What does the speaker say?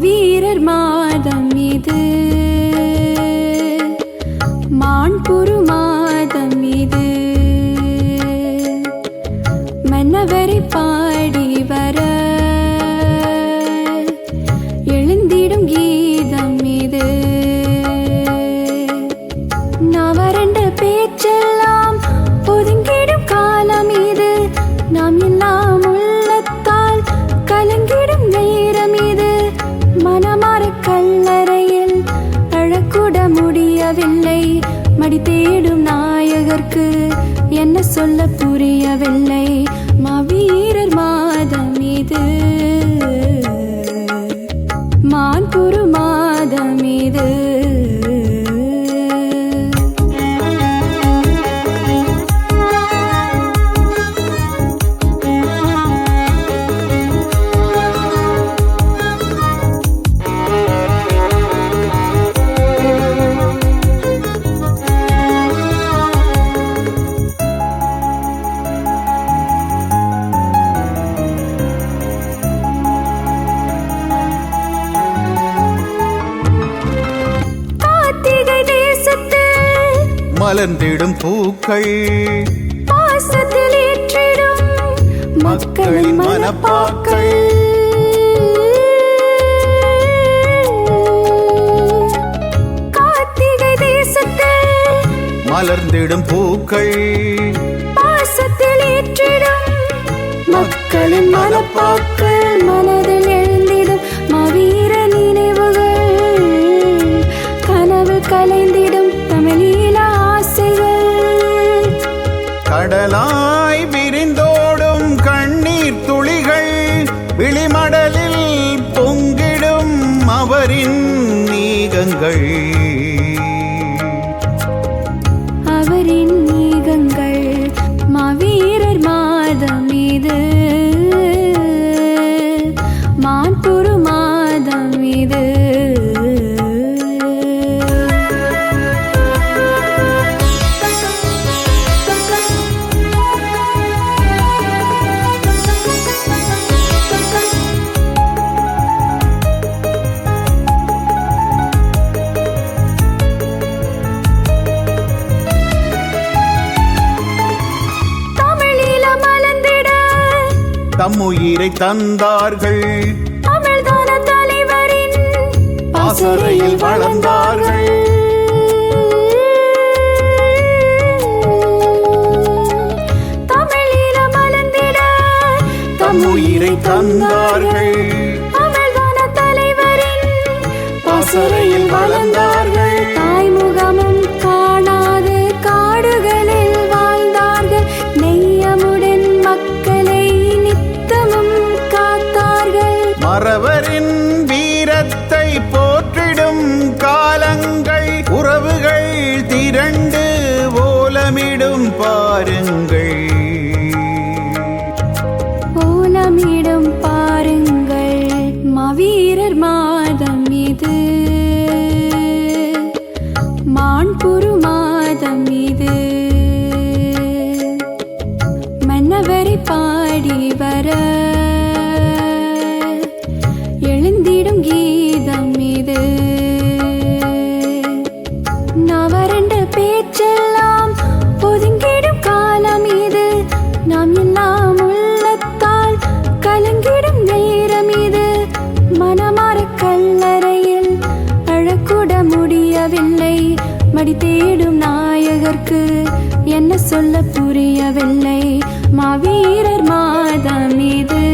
மாவீரர் மாதம் இது, மாண்புரு மாதம் இது. மன்னவரை பாடி வர எழுந்திடும் கீதம் இது. நவரண்ட பேச்செல்லாம் ஒதுங்கிடும் காலம் இது. நாம் எல்லாம் உள்ளத்தால் கலங்கிடும் நேரம் இது. மனமாற கல்லறையில் அழக்கூட முடியவில்லை. மடி தேடும் நாயகர்க்கு என்ன சொல்ல புரியவில்லை. மாவீரர் மாதம் இது, மாண்புரு மாதம் இது. மலர்ந்திடும் பூக்கள் பாசத்தில் ஏற்றிடும் மக்களின் மனப்பாக்கள். கார்த்திகை தேசத்தில் மலர்ந்திடும் பூக்கள் பாசத்தில் ஏற்றிடும் மக்களின் மனப்பாக்கள். மனதில் எழுந்திடும் மாவீர நினைவுகள், கனவு கலைந்திடும் தமிழீழ ஆசைகள். கடலாய் விரிந்தோடும் கண்ணீர் துளிகள், விழிமடலில் பொங்கிடும் அவரின் நீகங்கள். அவரின் நீகங்கள். மாவீரர் மாதம் இது, மாண்புரு மாதம் இது. தம்முயிரை தந்தார்கள், தமிழ்தான தலைவரின் பாசறையில் வளர்ந்தார்கள். தமிழீழ மலர்ந்திட தம்முயிரை தந்தார்கள், தமிழ்தான தலைவரின் பாசறையில் வளர்ந்தார்கள். தாய்முகமும் காணாது காடுகளில் வாழ்ந்தார்கள். நெய்யமுடன் மக்களை நித்தமும் காத்தார்கள். மறவரின் வீரத்தை போற்றிடும் காலங்கள், உறவுகள் திரண்டு ஓலமிடும் பாருங்கள். ஓலமிடும் பாருங்கள். மாவீரர் மாதம் இது, மாண்புரு மாதம் இது. மன்னவரை பாடி வர எழுந்திடும் கீதம் இது. நவரண்ட பேச்செல்லாம் ஒதுங்கிடும் காலம் இது. நாம் எல்லாம் உள்ளத்தால் கலங்கிடும் நேரம் இது. மனமாற கல்லறையில் அழக்கூட முடியவில்லை. மடி தேடும் நாயகர்க்கு என்ன சொல்ல புரியவில்லை. மாவீரர் மாதம் இது.